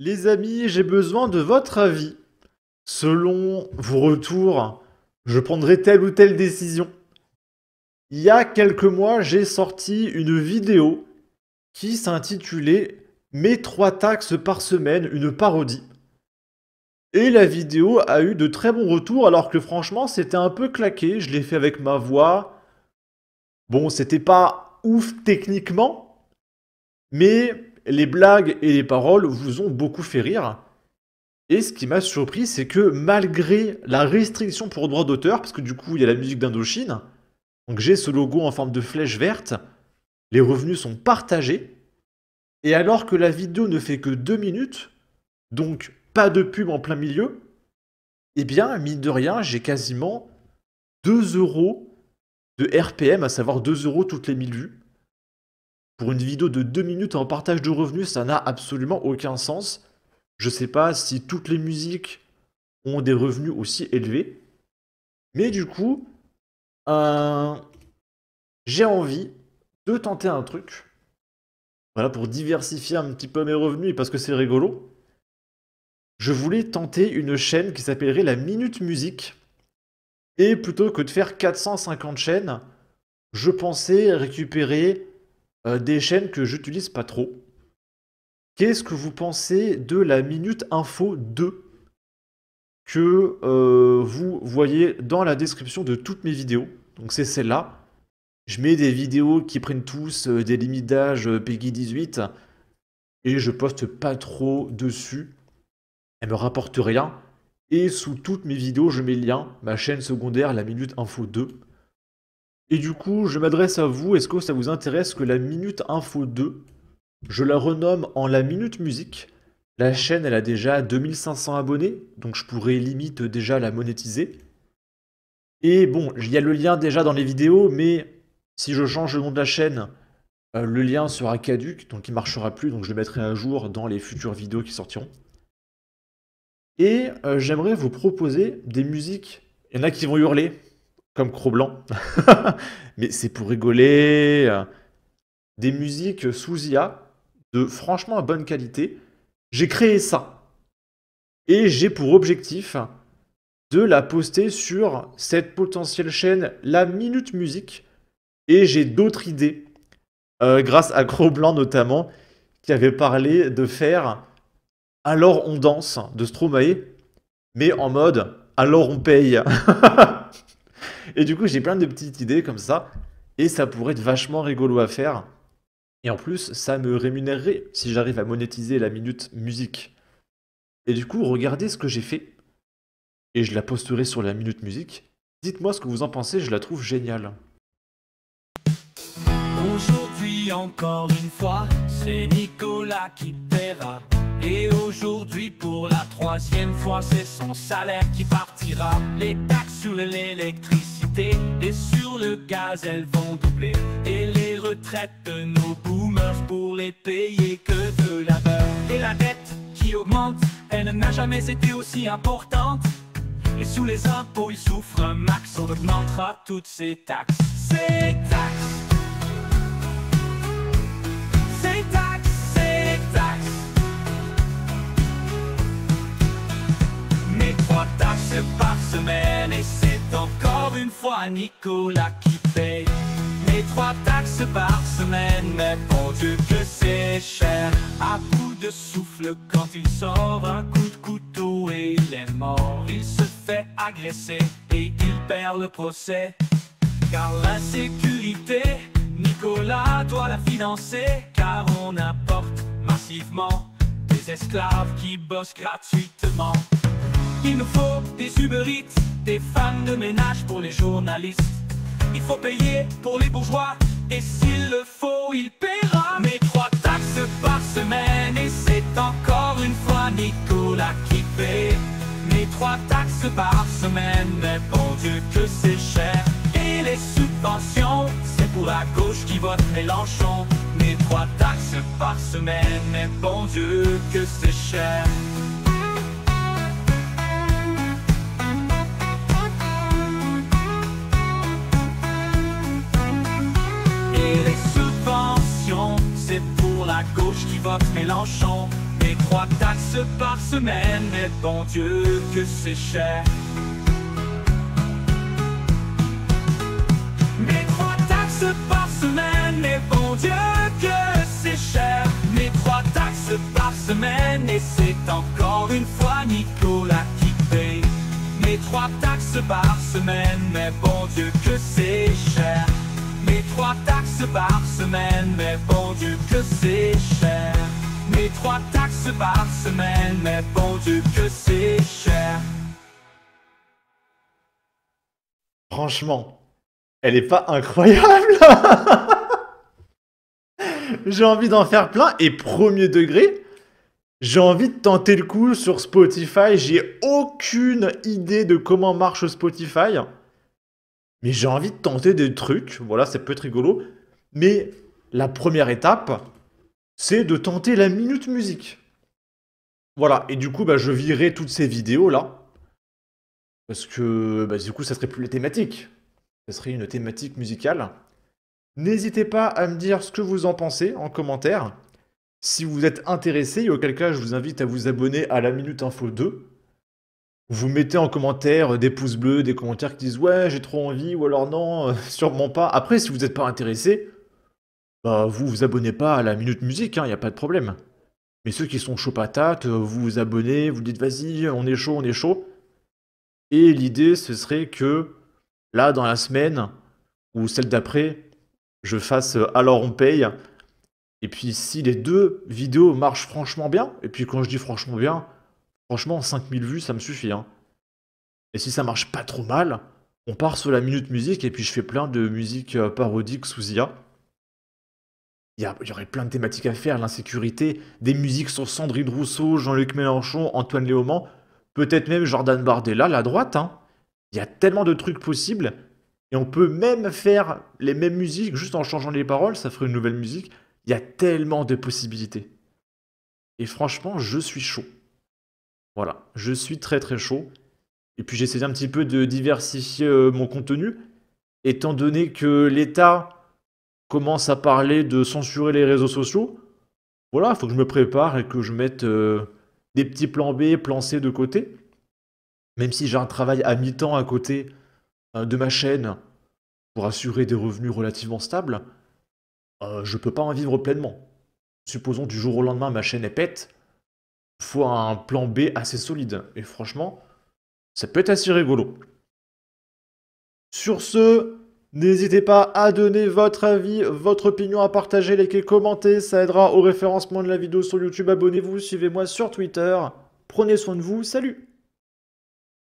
Les amis, j'ai besoin de votre avis. Selon vos retours, je prendrai telle ou telle décision. Il y a quelques mois, j'ai sorti une vidéo qui s'intitulait Mes 3 taxes par semaine, une parodie. Et la vidéo a eu de très bons retours alors que franchement c'était un peu claqué, je l'ai fait avec ma voix. Bon, c'était pas ouf techniquement, mais les blagues et les paroles vous ont beaucoup fait rire. Et ce qui m'a surpris, c'est que malgré la restriction pour droit d'auteur, parce que du coup il y a la musique d'Indochine, donc j'ai ce logo en forme de flèche verte, les revenus sont partagés, et alors que la vidéo ne fait que 2 minutes, donc pas de pub en plein milieu, eh bien, mine de rien, j'ai quasiment 2 euros de RPM, à savoir 2 euros toutes les 1000 vues. Pour une vidéo de 2 minutes en partage de revenus, ça n'a absolument aucun sens. Je sais pas si toutes les musiques ont des revenus aussi élevés. Mais du coup, euh, j'ai envie de tenter un truc. Voilà, pour diversifier un petit peu mes revenus et parce que c'est rigolo. Je voulais tenter une chaîne qui s'appellerait la Minute Musique. Et plutôt que de faire 450 chaînes, je pensais récupérer des chaînes que j'utilise pas trop. Qu'est-ce que vous pensez de la Minute Info 2 que vous voyez dans la description de toutes mes vidéos? Donc c'est celle-là. Je mets des vidéos qui prennent tous des limites d'âge Peggy 18 et je poste pas trop dessus. Elle me rapporte rien. Et sous toutes mes vidéos, je mets le lien, ma chaîne secondaire, la Minute Info 2. Et du coup, je m'adresse à vous. Est-ce que ça vous intéresse que la Minute Info 2, je la renomme en la Minute Musique? La chaîne, elle a déjà 2500 abonnés, donc je pourrais limite déjà la monétiser. Et bon, il y a le lien déjà dans les vidéos, mais si je change le nom de la chaîne, le lien sera caduc, donc il ne marchera plus, donc je le mettrai à jour dans les futures vidéos qui sortiront. Et j'aimerais vous proposer des musiques. Il y en a qui vont hurler, comme Cro-Blanc. Mais c'est pour rigoler. Des musiques sous IA, de franchement bonne qualité. J'ai créé ça. Et j'ai pour objectif de la poster sur cette potentielle chaîne, la Minute Musique. Et j'ai d'autres idées, grâce à Cro-Blanc notamment, qui avait parlé de faire Alors on danse de Stromae, mais en mode alors on paye. Et du coup, j'ai plein de petites idées comme ça, et ça pourrait être vachement rigolo à faire. Et en plus, ça me rémunérerait si j'arrive à monétiser la minute musique. Et du coup, regardez ce que j'ai fait, et je la posterai sur la minute musique. Dites-moi ce que vous en pensez, je la trouve géniale. Aujourd'hui encore une fois, c'est Nicolas qui paiera. Et aujourd'hui pour la 3e fois, c'est son salaire qui partira. Les taxes sur l'électricité et sur le gaz, elles vont doubler. Et les retraites de nos boomers, pour les payer que de la beurre. Et la dette qui augmente, elle n'a jamais été aussi importante. Et sous les impôts, il souffre un max, on augmentera toutes ces taxes. Ces taxes. Mes 3 taxes par semaine et c'est encore une fois Nicolas qui paye. Mes 3 taxes par semaine, mais bon Dieu que c'est cher. À bout de souffle quand il sort un coup de couteau et il est mort. Il se fait agresser et il perd le procès. Car l'insécurité, Nicolas doit la financer. Car on importe massivement des esclaves qui bossent gratuitement. Il nous faut des Uber Eats, des femmes de ménage pour les journalistes. Il faut payer pour les bourgeois, et s'il le faut, il paiera. Mes 3 taxes par semaine, et c'est encore une fois Nicolas qui paie. Mes 3 taxes par semaine, mais bon Dieu que c'est cher. Et les subventions, c'est pour la gauche qui vote Mélenchon. Mes 3 taxes par semaine, mais bon Dieu que c'est cher. Et les subventions, c'est pour la gauche qui vote Mélenchon. Mes 3 taxes taxes par semaine, mais bon Dieu que c'est cher. Mais 3 taxes par semaine, mais bon Dieu que c'est cher. Mais 3 taxes par semaine, et c'est encore une fois Nicolas qui paye. Mais 3 taxes par semaine, mais bon Dieu que c'est cher. Mais 3 taxes par semaine, mais bon Dieu que c'est cher. Mais 3 taxes par semaine, mais bon Dieu que c'est cher. Franchement, elle est pas incroyable? J'ai envie d'en faire plein. Et premier degré, j'ai envie de tenter le coup sur Spotify. J'ai aucune idée de comment marche Spotify. Mais j'ai envie de tenter des trucs. Voilà, ça peut être rigolo. Mais la première étape, c'est de tenter la minute musique. Voilà, et du coup, bah, je virerai toutes ces vidéos-là. Parce que bah, du coup, ça serait plus les thématiques. Ça serait une thématique musicale. N'hésitez pas à me dire ce que vous en pensez en commentaire. Si vous êtes intéressé, et auquel cas, je vous invite à vous abonner à la Minute Info 2. Vous mettez en commentaire des pouces bleus, des commentaires qui disent « Ouais, j'ai trop envie » ou alors « Non, sûrement pas ». Après, si vous n'êtes pas intéressé, bah, vous vous abonnez pas à la Minute Musique, il n'y a pas de problème. Mais ceux qui sont chauds patates, vous vous abonnez, vous dites « Vas-y, on est chaud, on est chaud ». Et l'idée, ce serait que, là, dans la semaine, ou celle d'après, je fasse Alors on paye. Et puis si les 2 vidéos marchent franchement bien, et puis quand je dis franchement bien, franchement 5000 vues ça me suffit. Hein. Et si ça marche pas trop mal, on part sur la minute musique et puis je fais plein de musique parodique sous IA. Il y aurait plein de thématiques à faire, l'insécurité, des musiques sur Sandrine Rousseau, Jean-Luc Mélenchon, Antoine Léaumont, peut-être même Jordan Bardella, la droite. Hein. Il y a tellement de trucs possibles. Et on peut même faire les mêmes musiques juste en changeant les paroles, ça ferait une nouvelle musique. Il y a tellement de possibilités. Et franchement, je suis chaud. Voilà, je suis très très chaud. Et puis j'essaie un petit peu de diversifier mon contenu, étant donné que l'État commence à parler de censurer les réseaux sociaux. Voilà, il faut que je me prépare et que je mette des petits plans B, plans C de côté. Même si j'ai un travail à mi-temps à côté de ma chaîne pour assurer des revenus relativement stables, je peux pas en vivre pleinement. Supposons du jour au lendemain ma chaîne est pète, il faut un plan B assez solide. Et franchement, ça peut être assez rigolo. Sur ce, n'hésitez pas à donner votre avis, votre opinion, à partager, liker, commenter, ça aidera au référencement de la vidéo sur YouTube. Abonnez-vous, suivez-moi sur Twitter. Prenez soin de vous, salut!